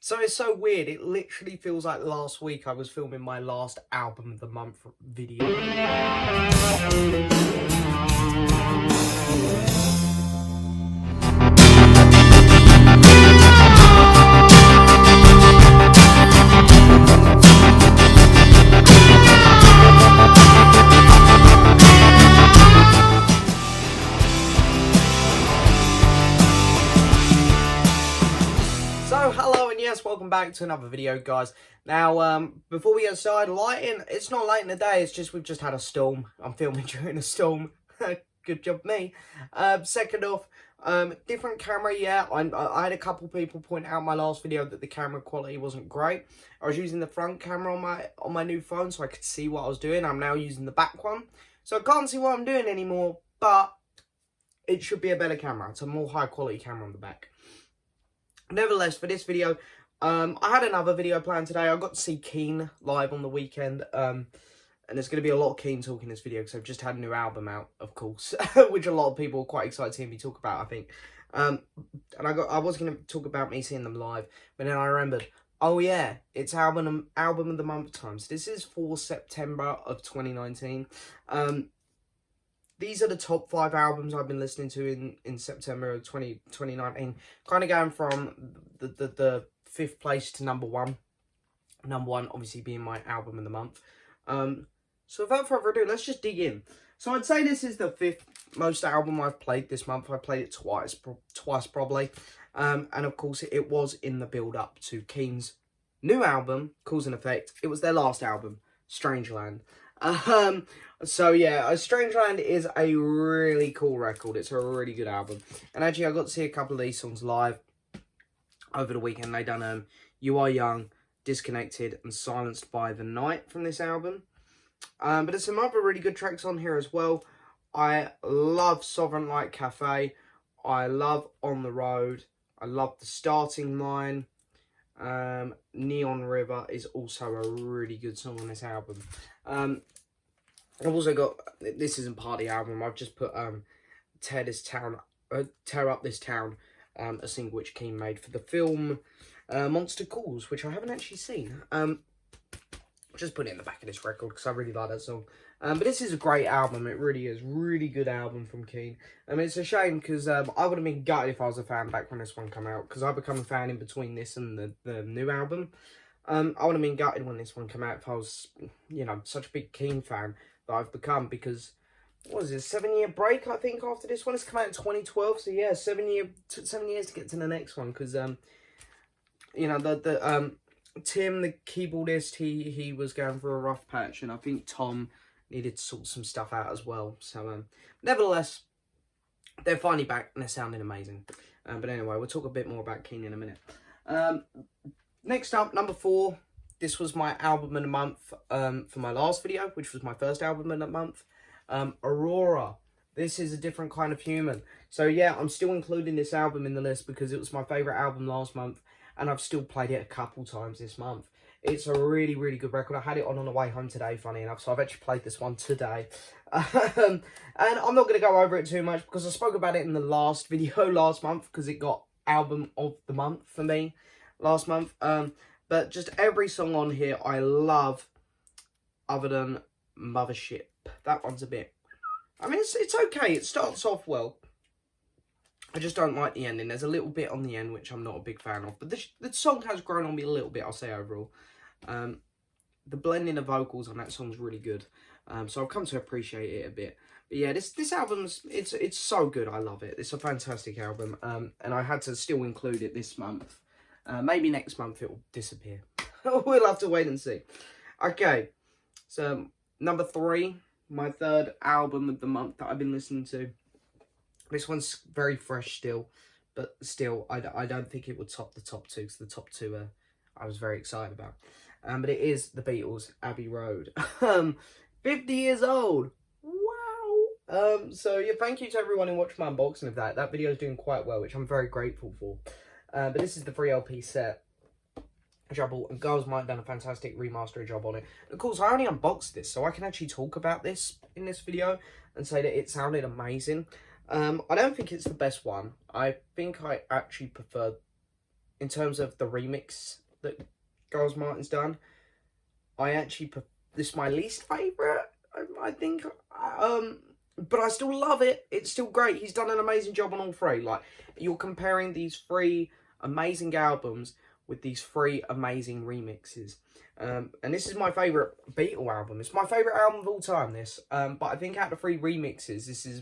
So it's so weird, it literally feels like last week I was filming my last album of the month video. So hello and yes, welcome back to another video, guys. Now, before we get started, lighting, it's not late in the day, it's just we've just had a storm. I'm filming during a storm. Good job me. Second off, different camera, yeah. I had a couple people point out my last video that the camera quality wasn't great. I was using the front camera on my new phone so I could see what I was doing. I'm now using the back one. So I can't see what I'm doing anymore, but it should be a better camera. It's a more high quality camera on the back. Nevertheless, for this video, I had another video planned today. I got to see Keane live on the weekend, and there's going to be a lot of Keane talk in this video because I've just had a new album out, of course, which a lot of people are quite excited to hear me talk about, I think. And I was going to talk about me seeing them live, but then I remembered, oh yeah, it's album of the month time. So this is for September of 2019. These are the top 5 albums I've been listening to in September of 2019. Kind of going from the 5th place to number 1. Number 1 obviously being my album of the month. So without further ado, let's just dig in. So I'd say this is the 5th most album I've played this month. I played it twice probably. And of course it was in the build up to Keane's new album, Cause and Effect. It was their last album, Strangeland. So yeah, Strangeland is a really cool record. It's a really good album. And actually I got to see a couple of these songs live over the weekend. They done You Are Young, Disconnected and Silenced by the Night from this album. But there's some other really good tracks on here as well. I love Sovereign Light Cafe. I love On the Road. I love The Starting Line. Neon River is also a really good song on this album. I've also got, this isn't part of the album, I've just put Tear Up This Town, a single which Keane made for the film Monster Calls, which I haven't actually seen. Just put it in the back of this record because I really like that song. But this is a great album, it really is. Really good album from Keane. I mean, it's a shame because I would have been gutted if I was a fan back when this one came out, because I become a fan in between this and the new album. I would have been gutted when this one came out if I was, you know, such a big Keane fan that I've become, because, what was it, 7-year break, I think, after this one? It's come out in 2012, so yeah, 7 years to get to the next one, because, you know, Tim, the keyboardist, he was going through a rough patch, and I think Tom needed to sort some stuff out as well, so, nevertheless, they're finally back, and they're sounding amazing. But anyway, we'll talk a bit more about Keane in a minute. Next up, number 4. This was my album of the month for my last video, which was my first album of the month. Aurora. This is a different kind of human. So yeah, I'm still including this album in the list because it was my favourite album last month, and I've still played it a couple times this month. It's a really, really good record. I had it on the way home today, funny enough, so I've actually played this one today. And I'm not going to go over it too much because I spoke about it in the last video last month because it got album of the month for me last month. But just every song on here I love, other than Mothership. That one's a bit, I mean, it's okay. It starts off well. I just don't like the ending. There's a little bit on the end which I'm not a big fan of. But the song has grown on me a little bit, I'll say, overall. The blending of vocals on that song's really good. So I've come to appreciate it a bit. But yeah, this album's, it's so good. I love it. It's a fantastic album. And I had to still include it this month. Maybe next month it will disappear. We'll have to wait and see. Okay, so number 3, my third album of the month that I've been listening to. This one's very fresh still, but still, I don't think it would top the top 2, because the top 2 I was very excited about. But it is the Beatles' Abbey Road. 50 years old. Wow. So yeah, thank you to everyone who watched my unboxing of that. That video is doing quite well, which I'm very grateful for. But this is the 3LP set, which I bought, and Girls Might have done a fantastic remastered job on it. Of course, I only unboxed this, so I can actually talk about this in this video and say that it sounded amazing. I don't think it's the best one. I think I actually prefer in terms of the remix that Giles Martin's done, I actually this is my least favourite, I think. But I still love it. It's still great. He's done an amazing job on all three. Like, you're comparing these three amazing albums with these three amazing remixes. And this is my favourite Beatle album. It's my favourite album of all time, this. But I think out of the three remixes, this is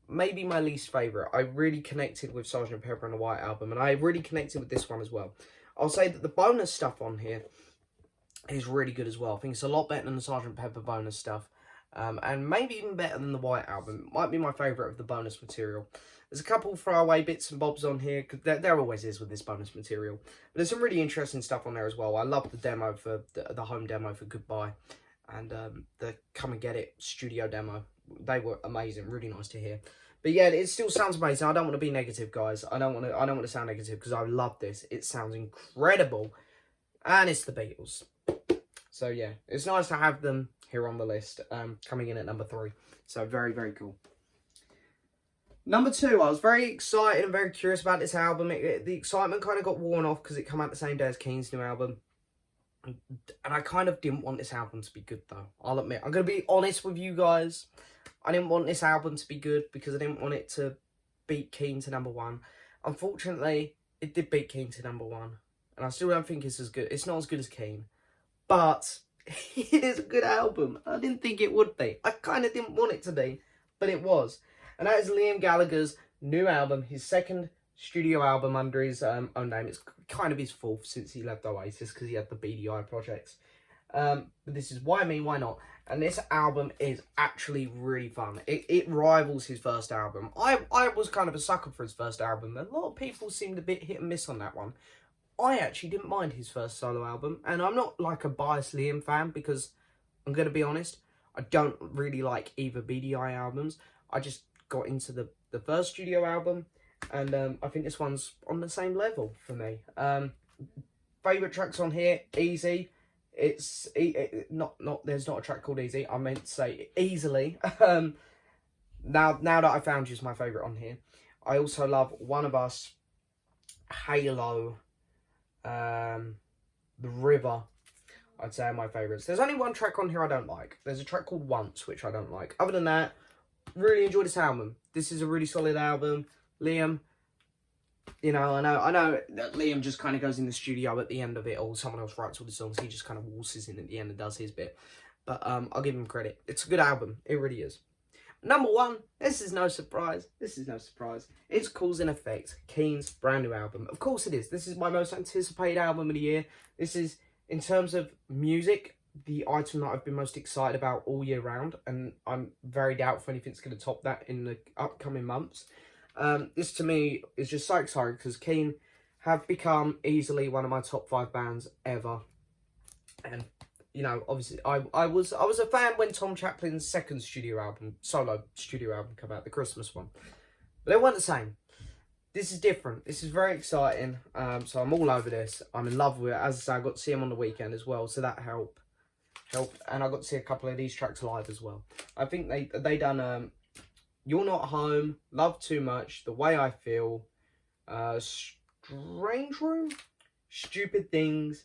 maybe my least favourite. I really connected with Sgt. Pepper and the White Album, and I really connected with this one as well. I'll say that the bonus stuff on here is really good as well. I think it's a lot better than the Sgt. Pepper bonus stuff. And maybe even better than the White Album. It might be my favourite of the bonus material. There's a couple throwaway bits and bobs on here, because there always is with this bonus material. But there's some really interesting stuff on there as well. I love the demo for the home demo for Goodbye, and the Come and Get It studio demo. They were amazing, really nice to hear. But yeah, it still sounds amazing. I don't want to be negative, guys. I don't want to sound negative, because I love this. It sounds incredible, and it's the Beatles. So yeah, it's nice to have them here on the list, coming in at number 3. So very, very cool. Number 2, I was very excited and very curious about this album. The excitement kind of got worn off because it came out the same day as Keane's new album. And I kind of didn't want this album to be good, though. I'll admit. I'm going to be honest with you guys. I didn't want this album to be good because I didn't want it to beat Keane to number 1. Unfortunately, it did beat Keane to number 1. And I still don't think it's as good. It's not as good as Keane. But it is a good album. I didn't think it would be. I kind of didn't want it to be. But it was. And that is Liam Gallagher's new album, his second studio album under his own name. It's kind of his fourth since he left Oasis, because he had the BDI projects. But this is Why Me, Why Not? And this album is actually really fun. It rivals his first album. I was kind of a sucker for his first album. A lot of people seemed a bit hit and miss on that one. I actually didn't mind his first solo album. And I'm not like a biased Liam fan, because I'm going to be honest, I don't really like either BDI albums. I just got into the first studio album, and I think this one's on the same level for me. Favourite tracks on here, Easy. It's not there's not a track called Easy. I meant to say Easily. Now that I found you is my favourite on here. I also love One of Us, Halo, The River. I'd say are my favourites. There's only one track on here I don't like. There's a track called Once, which I don't like. Other than that, really enjoyed this album. This is a really solid album. Liam, you know, I know that Liam just kind of goes in the studio at the end of it, or someone else writes all the songs. He just kind of waltzes in at the end and does his bit. But I'll give him credit. It's a good album. It really is. Number 1, this is no surprise. It's Cause and Effect, Keane's brand new album. Of course it is. This is my most anticipated album of the year. This is, in terms of music, the item that I've been most excited about all year round, and I'm very doubtful anything's going to top that in the upcoming months. This to me is just so exciting, because Keane have become easily one of my top 5 bands ever. And you know, obviously I was a fan when Tom Chaplin's second solo studio album came out, the Christmas one, but they weren't the same. This is different. This is very exciting. So I'm all over this. I'm in love with it. As I say, I got to see him on the weekend as well, so that helped. And I got to see a couple of these tracks live as well. I think they done You're Not Home, Love Too Much, The Way I Feel, Strange Room, Stupid Things,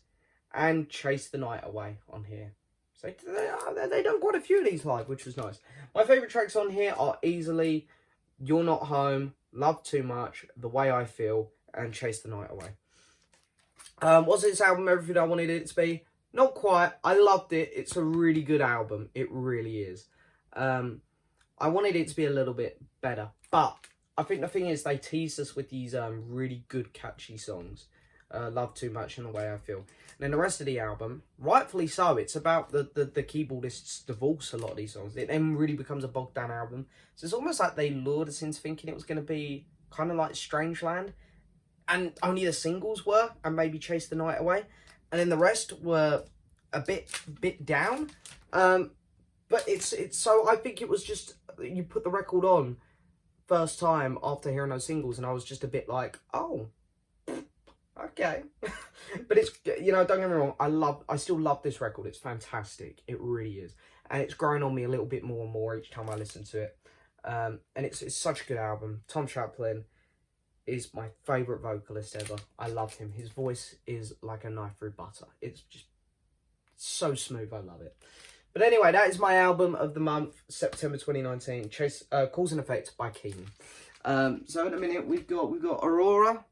and Chase the Night Away on here. So they done quite a few of these live, which was nice. My favourite tracks on here are easily You're Not Home, Love Too Much, The Way I Feel, and Chase the Night Away. Was this album everything I wanted it to be? Not quite. I loved it. It's a really good album. It really is. I wanted it to be a little bit better. But I think the thing is, they teased us with these really good, catchy songs. Love Too Much and The Way I Feel. And then the rest of the album, rightfully so, it's about the keyboardist's divorce, a lot of these songs. It then really becomes a bogged down album. So it's almost like they lured us into thinking it was going to be kind of like Strangeland. And only the singles were, and maybe Chase the Night Away. And then the rest were a bit down. But it's so I think it was just, you put the record on first time after hearing those singles, and I was just a bit like, oh, okay. But it's, you know, don't get me wrong, I still love this record. It's fantastic. It really is. And it's growing on me a little bit more and more each time I listen to it. And it's such a good album. Tom Chaplin, is my favourite vocalist ever. I love him. His voice is like a knife through butter. It's just so smooth. I love it. But anyway, that is my album of the month, September 2019, Cause and Effect by Keane. So in a minute, we've got Aurora,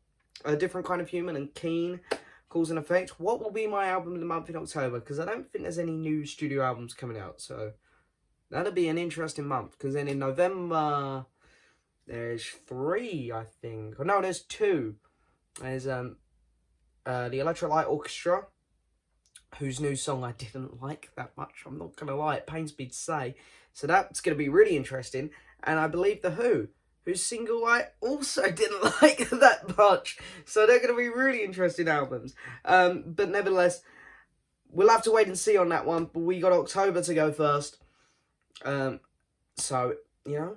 A Different Kind of Human, and Keane, Cause and Effect. What will be my album of the month in October? Because I don't think there's any new studio albums coming out. So that'll be an interesting month. Because then in November, there's 3, I think. Oh, no, there's 2. There's the Electric Orchestra, whose new song I didn't like that much. I'm not going to lie, it pains me to say. So that's going to be really interesting. And I believe The Who, whose single I also didn't like that much. So they're going to be really interesting albums. But nevertheless, we'll have to wait and see on that one. But we got October to go first. So, you know,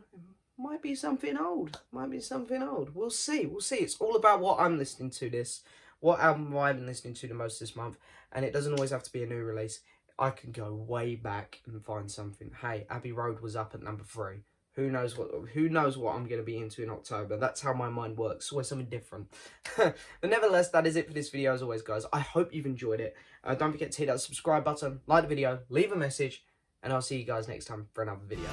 might be something old. Might be something old. We'll see. We'll see. It's all about what I'm listening to this. What album have I been listening to the most this month? And it doesn't always have to be a new release. I can go way back and find something. Hey, Abbey Road was up at number 3. Who knows what I'm going to be into in October. That's how my mind works. It's always something different. But nevertheless, that is it for this video as always, guys. I hope you've enjoyed it. Don't forget to hit that subscribe button, like the video, leave a message, and I'll see you guys next time for another video.